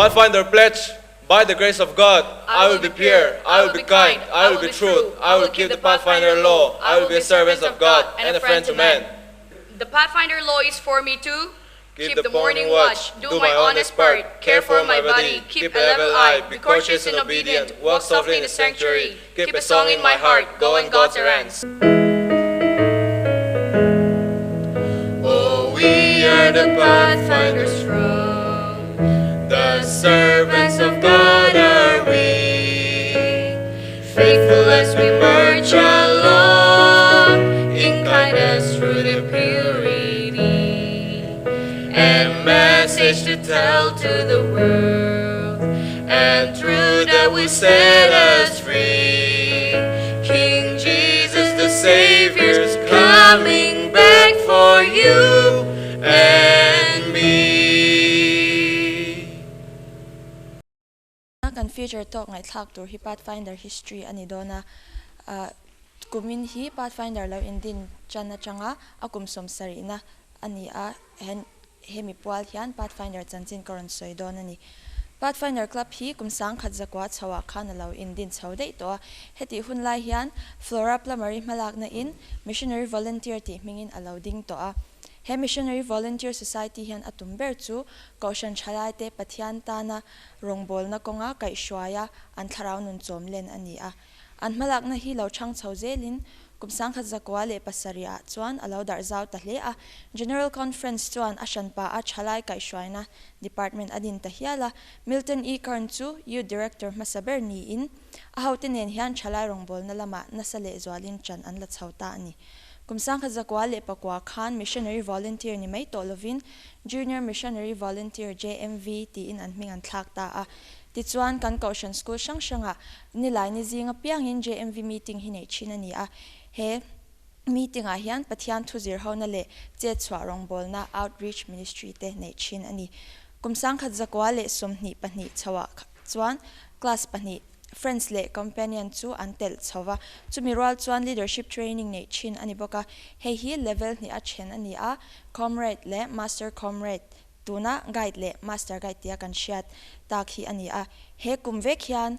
Pathfinder pledge, by the grace of God, I will be pure, I will be kind, I will be true, I will keep the Pathfinder law, I will be a servant of God and a friend to men. The Pathfinder law is for me to Keep the morning watch, do my honest part, care for my body, keep a level eye, be courteous and obedient, walk softly in the sanctuary, keep a song in my heart, go on God's errands. Oh, we are the Pathfinders from the servants of God are we, faithful as we march along in kindness through the purity and message to tell to the world, and through that we set us free. King Jesus the Savior's coming back for you and me. Kan feature talk ngai thak tur hi Pathfinder history ani dona kumin hi Pathfinder lo indin chana changa akum som sari na ani a hen hemi pual hian Pathfinder chanchin koron soi don ani Pathfinder club hi kumsang khat zakwa chawa khan lo indin chaudei to heti hunlai hian Flora Plummery malak na in missionary volunteer ti mingin allowing to a he missionary volunteer society hian atumber chu kaushan chalai te pathian ta na rongbol na konga kai shwaya an tharau nun chom len ani a an malak na hi lo chang chauzelin kumsang khat zakwa le pasaria chuan alo dar zau ta hle a general conference chuan ashan pa a chalai kai shwaina department adin ta hiala Milton E Karn chu youth director masaber ni in a hautinen hian chalai rongbol na lama nasale zwalin chan an la chauta ani kumsang khat zakwa le pakwa khan missionary volunteer ni mai tolovin junior missionary volunteer JMV ti in an hming an thlak ta a ti chuan kan Kaushan school shanga ni lai ni zinga piangin JMV meeting hi nei china ni a he meeting a hian pathian thuzir hona le che chwa rongbol na outreach ministry te nei chin ani kumsang khat zakwa le somni pani chawa chuan class pani friends le companion chu antel chawa chumiral chuan leadership training nei chin ani boka he hi level ni a chen ani a comrade le master comrade tuna guide le master guide tia kan shiat takhi ani a he kumvek hian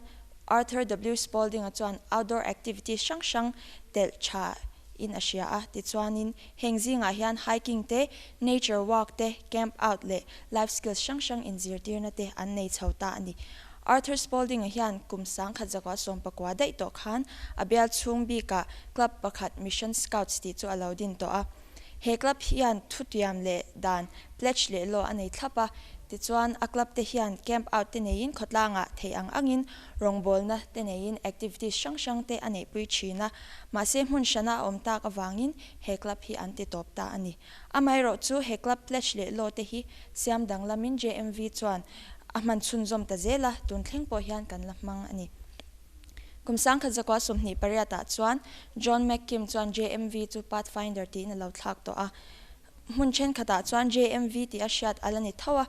Arthur W Spalding a chuan outdoor activities shang tel cha in asia a ti chuanin hengzinga hian hiking te nature walk te camp out le life skills shang in zirtirna te an nei chauta ani Arthur Spalding a hian kumsang khat zakwa som pakwa dai to khan abial chungbi ka club pakhat mission scouts ti chu allowdin to a he club hian thutiam le dan pledge le lo anei thlapa ti chuan a club te hian camp out te nein khotlanga theiang angin rongbol na te nein activities shang te anei pui china ma se mun shana omtak awangin he club hi anti top ta ani amai ro chu he club pledge le lo te hi siam danglamin JMV chuan aman chunzom ta zela tun thleng po hian kan lamang ani kumsang khat zakwa somni pariata chuan John McKim chuan JMV chu Pathfinder ti na lo thlak to a mun chen khata chuan JMV ti a shiat alani thawa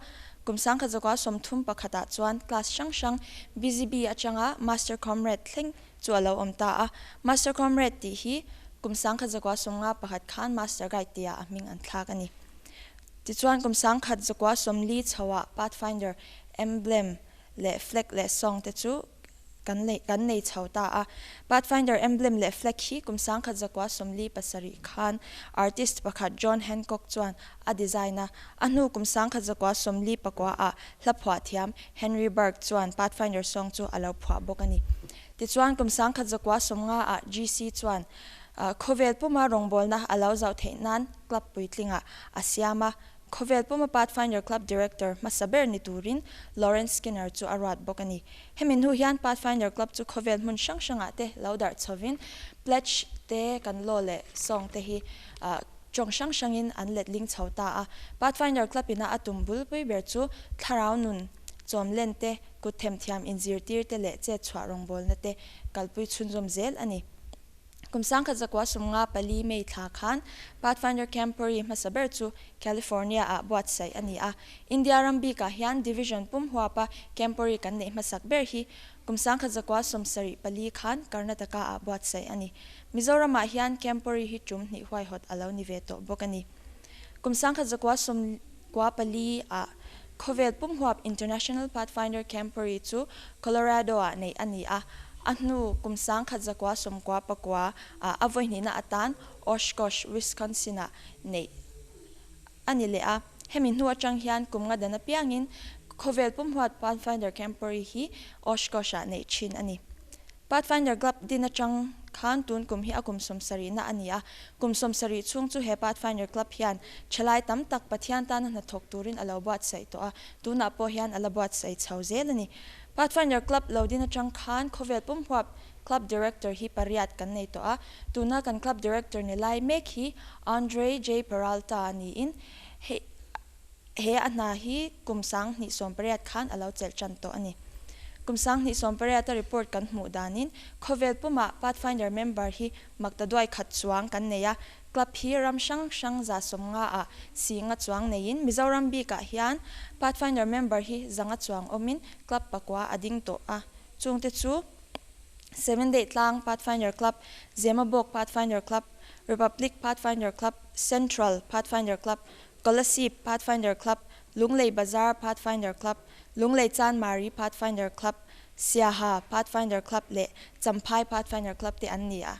kumsang khat zakwa somthum pakhata chuan class shang BZB achanga master comrade thleng chu alo omta a master comrade ti hi kumsang khat zakwa somnga pakhat khan master guide tia aming an thlak ani ti chuan kumsang khat zakwa somli chawa Pathfinder emblem le flag le song te chu kan nei chauta a Pathfinder emblem le flag hi kumsang khat zakwa somli pasari khan artist pakhat John Hancock chuan a designer anu kumsang khat zakwa somli pakwa a hlaphwa thiam Henry Berg chuan Pathfinder song chu alo phwa bokani ti chuan kumsang khat zakwa somnga a GC chuan khovel puma rongbol na alo zau theinan club puitlinga asiama khovel puma Pathfinder club director masaber ni turin Lawrence Skinner chu arat bokani hemin hu hian Pathfinder club chu khovel mun shanga te laudar chovin pledge te kan lo le song te hi chong shangin an let ling chauta a Pathfinder club ina atumbul pui ber chu tharau nun chomlen te kuthem thiam injir tir te le che chwa rongbol na te kalpui chunjom zel ani kumsang khat zakwa somnga pali mei thla khan Pathfinder Camporee masaber chu California a buat sai ani a India rambi ka hian division pum huapa Camporee kan nei masak ber hi kumsang khat zakwa somsari pali khan Karnataka a buat sai ani Mizoram a hian Camporee hi tum ni hwai hot alo ni ve to bokani kumsang khat zakwa som kwa pali a Khovel Pumhuap International Pathfinder Camporee chu Colorado a nei ani a ahnu kumsang khadzakwa somkwa pakwa avoini na atan Oshkosh Wisconsin a nei ani le a hemi nu atang hian kumnga dana piangin Khovel Pumhuap Pathfinder Camporee hi Oshkosh a nei chin ani Pathfinder Club din atang khan tun kum hi akum somsari na ania kum somsari chung chu he Pathfinder Club hian chalai tam tak pathian tan na thok turin alawbat sai to a tuna po hian alawbat sai chauzel ani Pathfinder Club lodin atang khan Khovel Pumhuap Club Director hi pariat kan nei to a tuna kan Club Director ni lai mek hi Andre J Peralta ani in he ana hi kumsang ni som pariat khan alaw chel chan to ani kumsang ni sompareta report kan hmu danin Khovel Puma Pathfinder member hi maktadwai khat chuang kan neya club hi ramshang shang za somnga a singa chuang nein Mizoram bi ka hian Pathfinder member hi zanga chuang omin club pakwa ading to a chungte chu 7 Day Tlang Pathfinder Club Zemabok Pathfinder Club Republic Pathfinder Club Central Pathfinder Club Kolasi Pathfinder Club Lunglei Bazaar Pathfinder Club Lunglei Chan Mari Pathfinder Club Siaha Pathfinder Club le Champhai Pathfinder Club te annia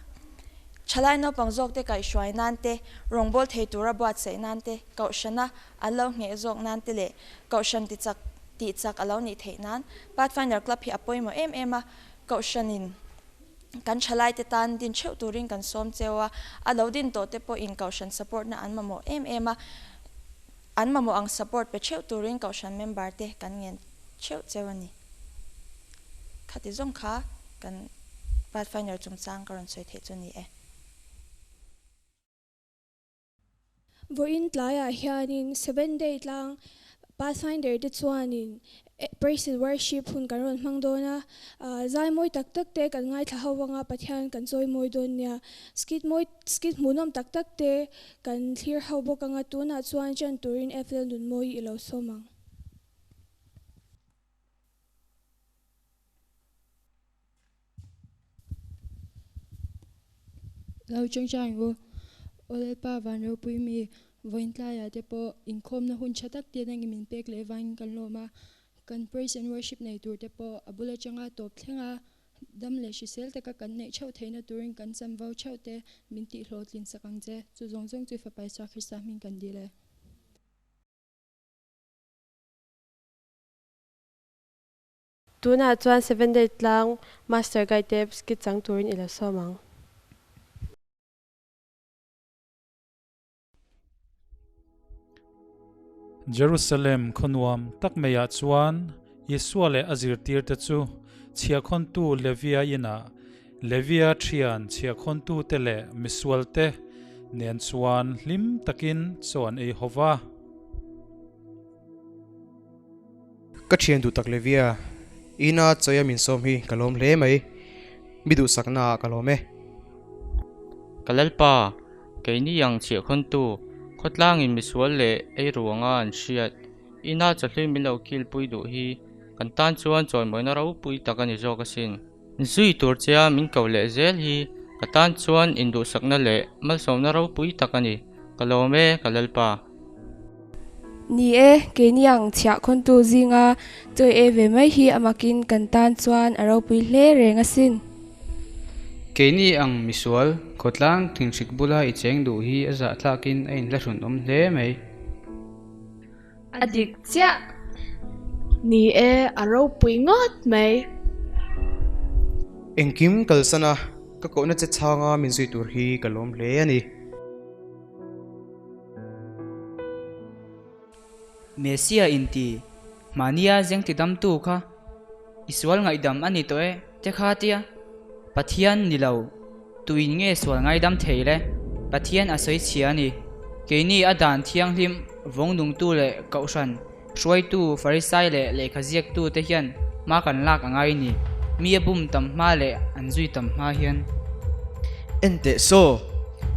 Chalai no pangjok te kai shwai nante rongbol theitura buat sei nante kaushana alo nge zok nante le kaushan ti chak alo ni theinan Pathfinder Club hi apoimo ema kaushanin kan chalai te tan din cheu turing kan som chewa alo din to te po in kaushan support na anmamo ema anmamo ang support pe cheu turing kaushan member te kan ngen cheu chewani khati zong kha kan Pathfinder chungchang karon soi the chuni e Voin tlaya hianin 7 Day Tlang Pathfinder te chuanin praise and worship hun karon mangdona zai moi tak te kan ngai thawanga pathian kan choi moi don nia skit munom tak te kan clear hobo kanga tuna chuan chan turin FL nun moi ilo somang lau chang wo ole pa van ro pui mi voin tlaya te po inkhom na hun chatak te nang min pek le van kan loma kan praise and worship nei tur te po abula changa top thlenga dam le shisel te ka kan nei chau theina turin kan cham vau chau te min ti hlotlin sakang che chu zongjong chu fa paisa khisa min kan dile tuna chuan 7 Day Tlang master guide tips ki chang turin ila somang Jerusalem khonwam takmeya chuan Yesua le azir tir te chu chia khon tu Levia ina Levia thian chia khon tu te le miswal te nen chuan lim takin chuan ei hova ka thian du tak Levia ina choya min som hi kalom hle mai midu sakna kalome kalalpa keini yang chia khon tu khotlang in miswal le ei ruanga an hriat ina chahlui milo kil pui du hi kan tan chuan choi moina ro pui takani joka sin zui tur chia min ko le zel hi katan chuan indu sakna le mal somna ro pui takani kalome kalalpa ni e keniang chha khon tu zinga choi e ve mai hi amakin kan tan chuan aro pui hle renga sin keini ang miswal khotlang thingchik bula I cheng du hi aza thlakin ein la hrun om hle mai adik cha ni e aro pui ngot mai engkim kalsana ka ko na che changa min zui tur hi kalom hle ani Mesia inti mania jeng ti dam tu kha iswal ngai dam ani to e te kha tia pathian nilo tuin nge swal ngai dam theile pathian asoi chiani keini adan thiang hlim vong nung tu le kaushan shoi tu farisai le lekhaziak tu te hian ma kan lak angai ni mi abum tam ma le anzui tam ma hian ente so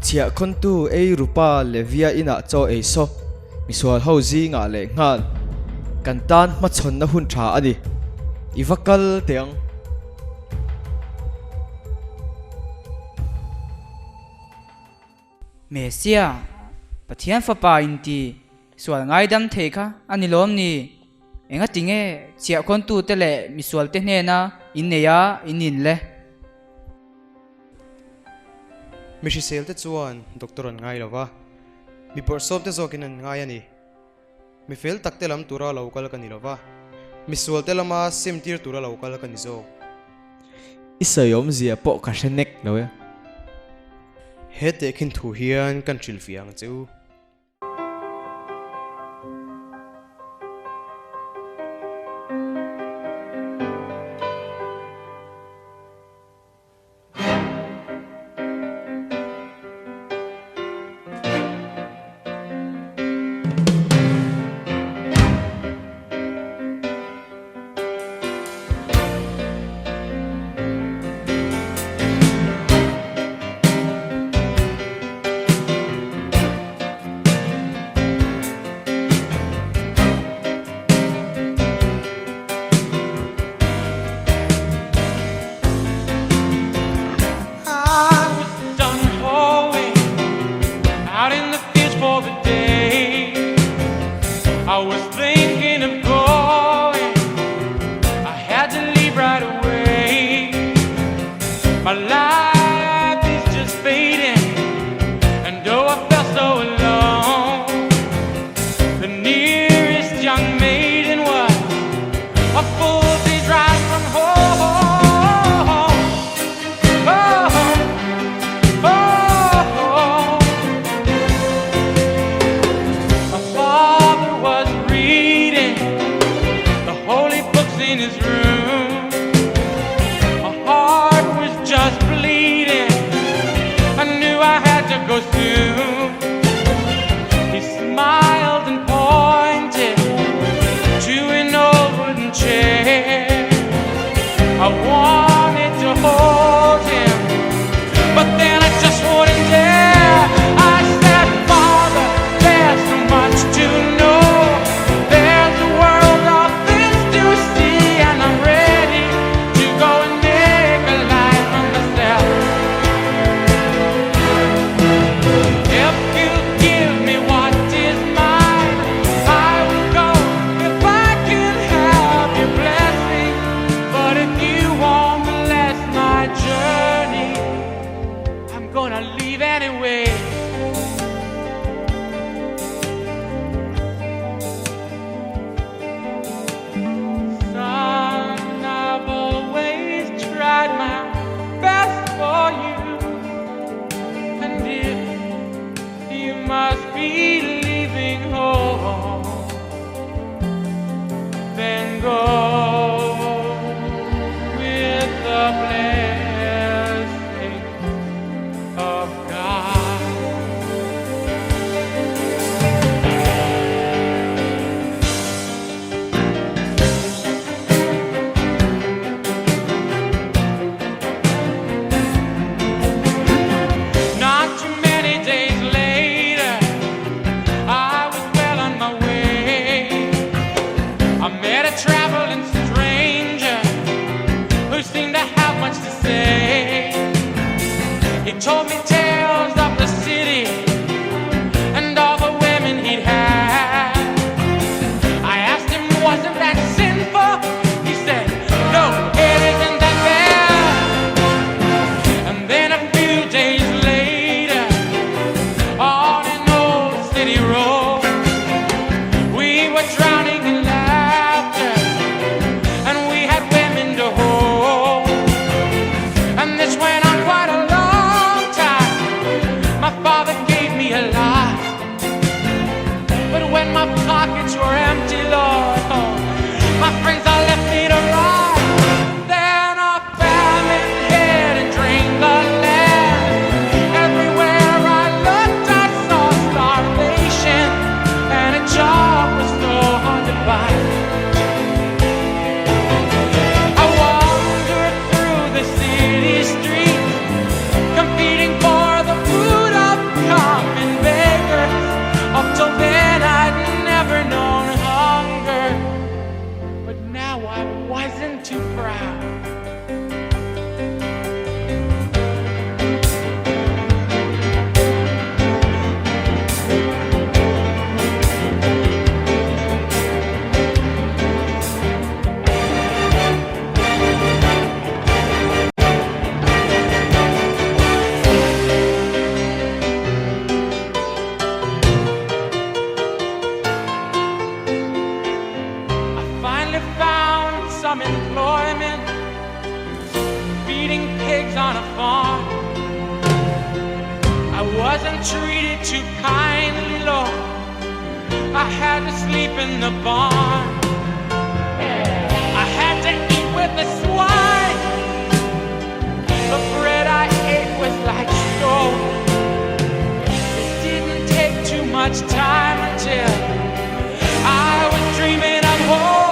chia khon tu ei rupa Levia ina cho ei so miswal ho zi nga le ngal kan tan ma chon na hun tha ani ivakal teng Mesia pathian fa pa inti swal ngai dam the kha ani lom ni enga tinge chia khon tu te le misual te hne na in neya inin le mi shi sel te chuan doctor an ngai lova mi por som te zokin an ngai ani mi fel takte lam tura local kan lova mi sual te lama sim tir tura local kan zo isayom zia po ka shenek loya he te khin thu hian kan tril fiang chu And this went on quite a long time. some employment, feeding pigs on a farm. I wasn't treated too kindly, Lord. I had to sleep in the barn. I had to eat with the swine. The bread I ate was like stone. It didn't take too much time until I was dreaming of home.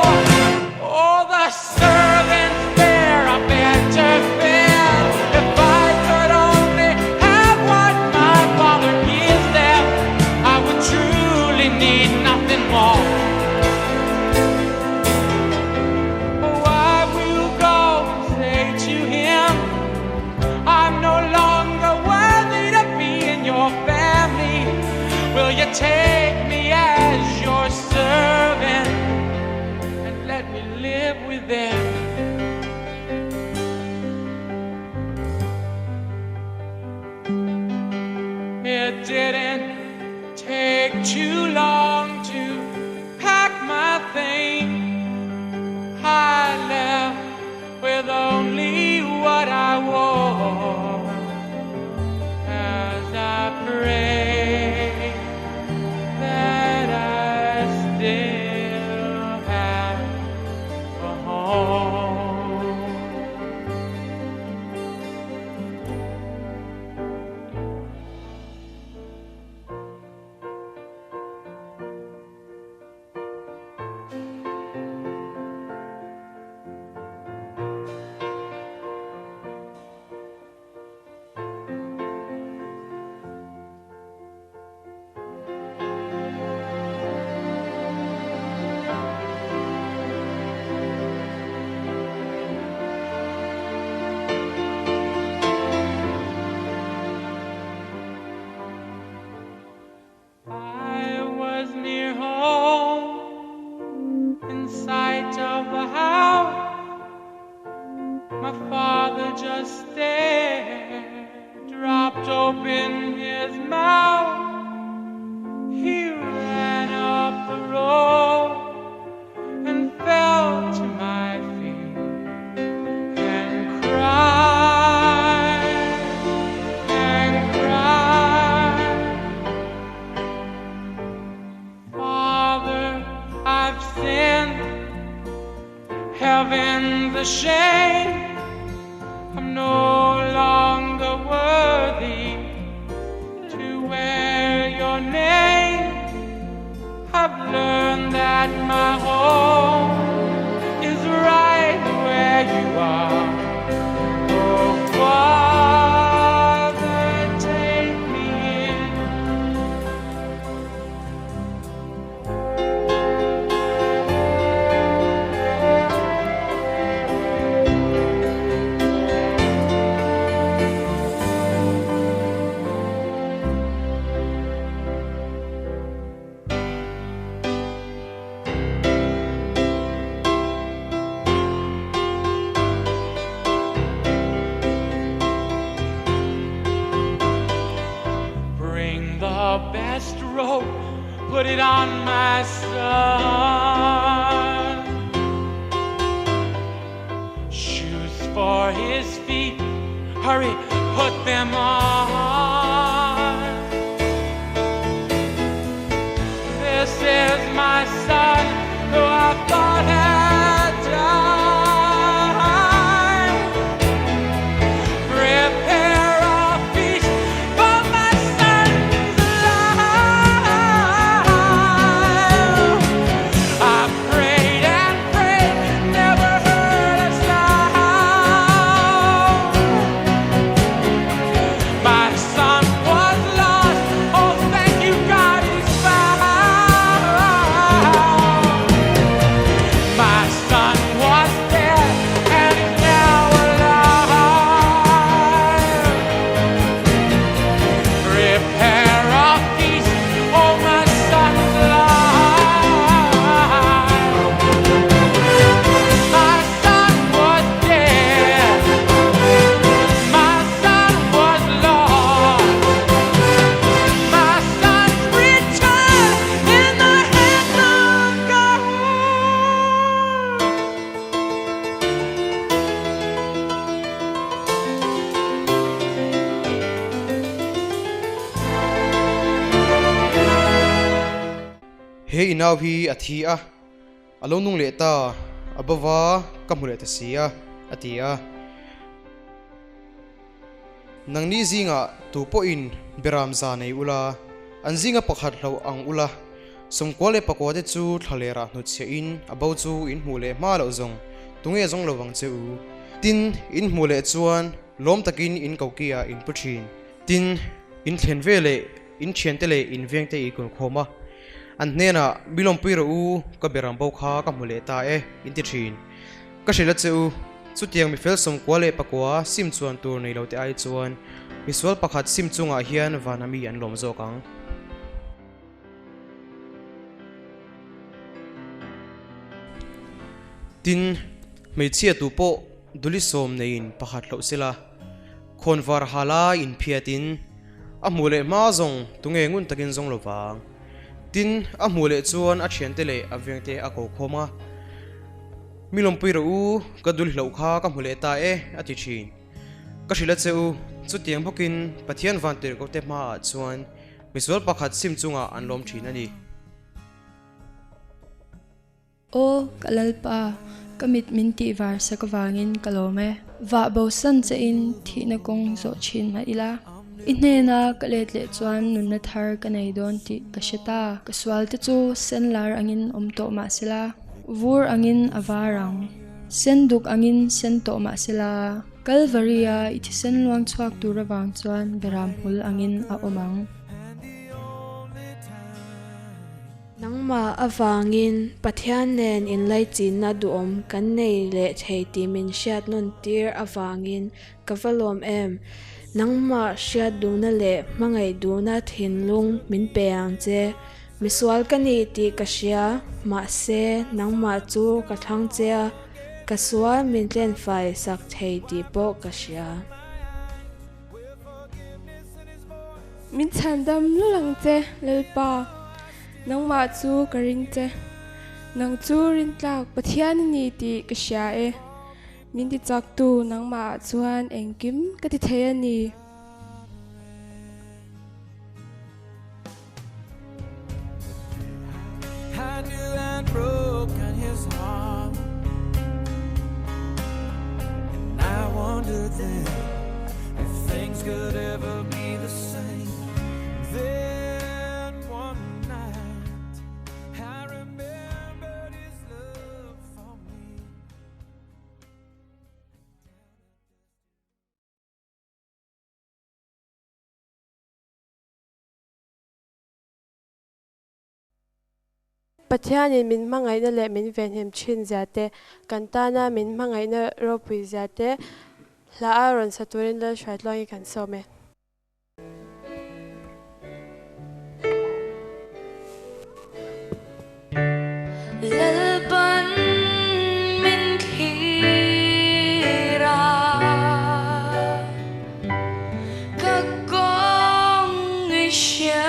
Oh, the servants there are better fed. If I could only have what my Father gives them, I would truly need nothing more. Oh, I will go and say to him, I'm no longer worthy to be in your family. Will you take me as your servant and let me live with them? It didn't take too long to pack my things. I left with only what I wore as I pray that I still have a home. I was near home, in sight of the house. My father just stared, dropped open his mouth. He ran up the road and fell to my feet and cried and cried. Father, I've sinned, heaven's a shame. I'm no longer worthy to wear your name. I've learned that my home is right where you are. Oh, Father, take me in. Bring the best robe, put it on my son. Shoes for his feet, hurry, put them on. This is my son, who I thought had died. Prepare a feast for my son's life. I prayed and prayed, never heard a sound. My son he inaw hi athi a alo nung le ta abawa kamule ta sia atia nangni zinga tupo in biram za nei ula anzinga pakhat lo ang ula somkwale pakwate chu thalera nu che in abau chu in hule ma lo zong tunge zong lo wang cheu tin in hule chuan lom takin in kaukia in puchin tin in thlen vele in thiantele in vengte I kun khoma an nena bilom piro u ka beram bau kha ka hule ta e in ti thin ka shela cheu chu tiang mi fel somkwale pakwa sim chuan tur nei lo te ai chuan miswal pakhat sim chunga hian vanami an lom zo kang tin meichia tu po duli som nein pakhat lo sila khonwar hala in phiatin amule ma zong tunge ngun takin zong lowang tin amule chuan a thiantele avengte a ko khoma milom piro u ka dul hlo kha ka mule ta e ati thin ka hrila cheu chu tiang bokin pathian vantir ko te ma chuan miswal pakhat sim chunga an lom thin ani o kalalpa kamit minti var sakawangin kalome wa bosan che in thina kong zo chin ma ila inena kalet le chuan nunna thar kanai don ti kashata kaswal te chu senlar angin omto ma sila vur angin awarang senduk angin sento ma sila kalvaria ithisen luang chuak turawang chuan beram hul angin a omang nangma awangin pathian nen in lai chin na duom kan nei le thei ti min shat non tir awangin kavalom em nangma shat du na le mangai du na thinlung min peang che miswal kani ti kasia ma se nangma chu ka thang che kaswa min tlen fai sak thei ti po kasia min chandam lulang che lelpa nangma chu karing che nang chu rin tlak pathian ni ti kasia e min ti chak tu nangma chuan engkim ka ti thei ani Had you had broken his heart, and I wondered then if things could ever be the same. Then one night I remembered his love for me. Pathianin min mangai na le min venhem chin zate kantana min mangai na ropui zate la aron saturin la shaitlongi kan some Lalban min khira kagong isya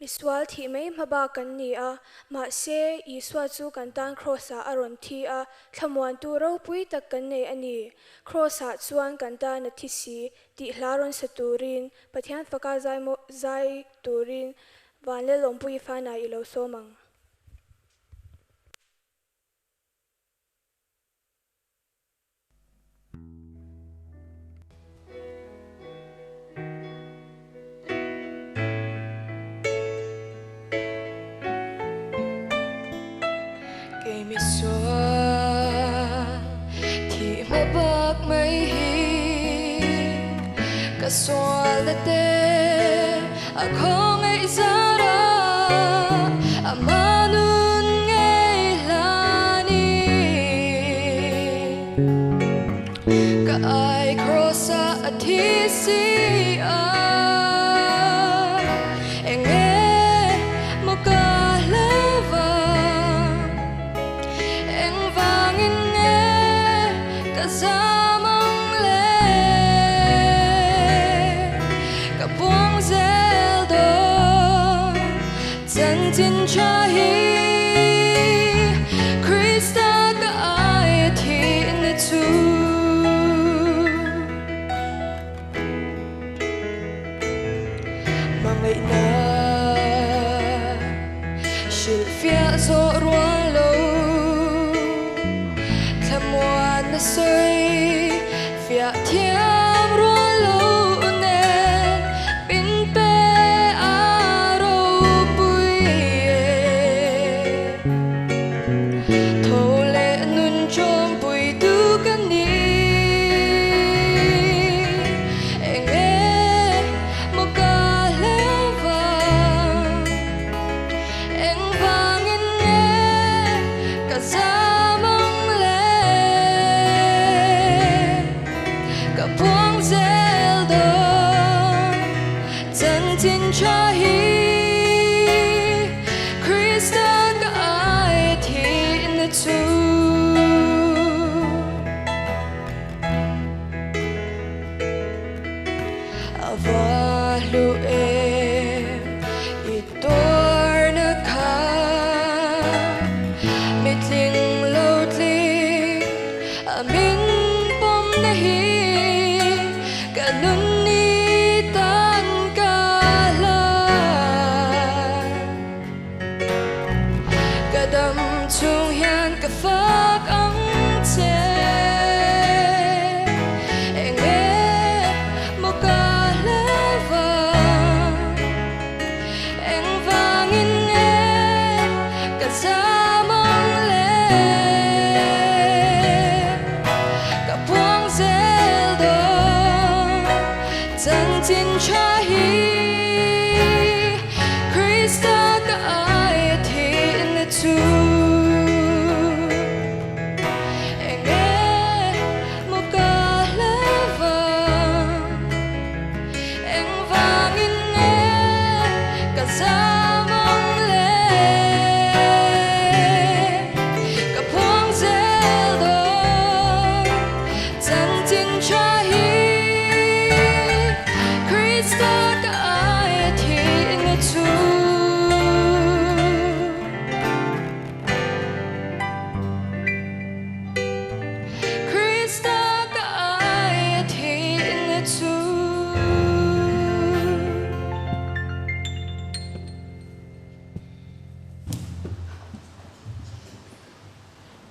Miswal thi mai maba kan ni a ma se Iswa chu kan tan crossa aron thi a thamwan tu ro pui tak kan nei ani crossa chuan kan ta na thi si ti hlaron saturin pathian faka zai turin wanle lompui fa na ilo somang Miswal thi mabak mai hi kaswal te akong ay zara amanun ngay lani kaay krosa at hisi avaluem itor na ka mitling lotling amin pom nahi ganun ni tan kalan kadam chung hian ka phak ang che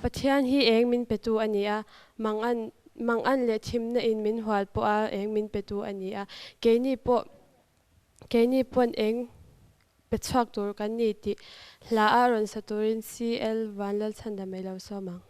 Pathian hi eng min petu ania mangan le thimna in min hwal po a eng min petu ania keini pon eng pechak tur kan ni ti hla aron saturin CL vanlal chanda melo somang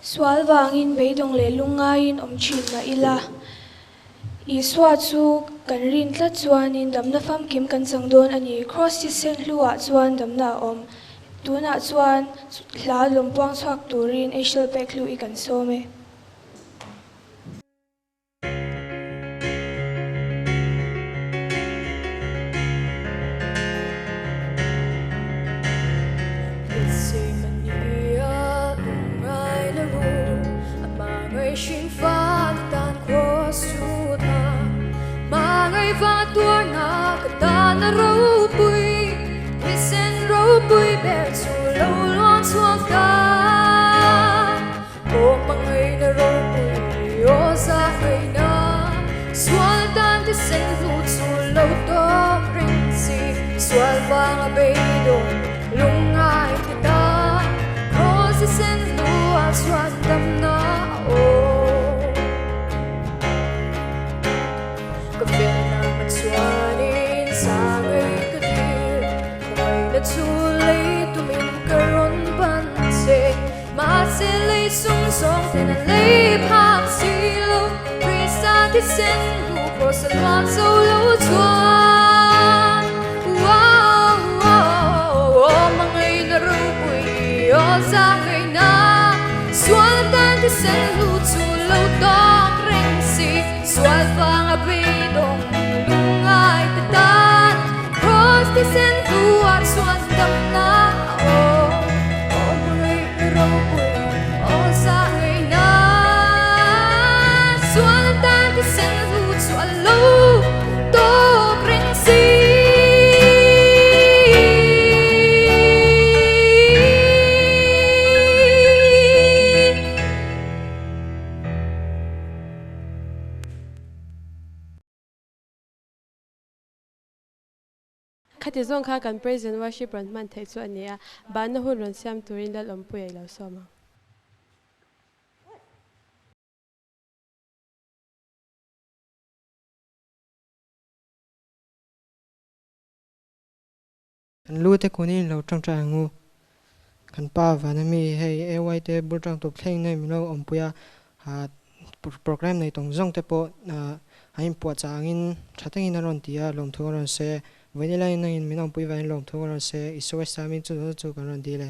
Swal wangin beidong le lungain omchin na ila. Iswa chu kan rin tla chuanin damna fam kim kan changdon ani cross ti sen hlua chuan damna om. Tuna chuan hla lompuang chhuak turin Asial pek lu I kan some. Swal vang a beido lungai kita Cross sen lua swan dam na o Kafel na man swanin sangay kadir Kamay na tulay tumin karon panse Masilay sungsong tinalay pang silo Prisa di sen lu cross and one solo chuan Sa ngày na Xuân tan thì sen lu chu lâu tóc ring si Xuân vang a bi dong lung ai ta tan Cross thì sen lu at xuân đam na o ngày rau bùi sa ngày na Xuân tan thì sen lu chu lâu tóc ring si khati zong kha kan praise and worship ran man thei chu ania ban na hun ron siam turin dal om pu ai lo soma kan lu te kunin lo tang tang ngu kan pa van mi hei ay te bul tang top thleng nei mi lo om puya ha program nei tong zong te po hain po changin thatengin ron tia lom thu ron se vanilla in min om pui van lom thu ron se iso samin chu chu kan ron di le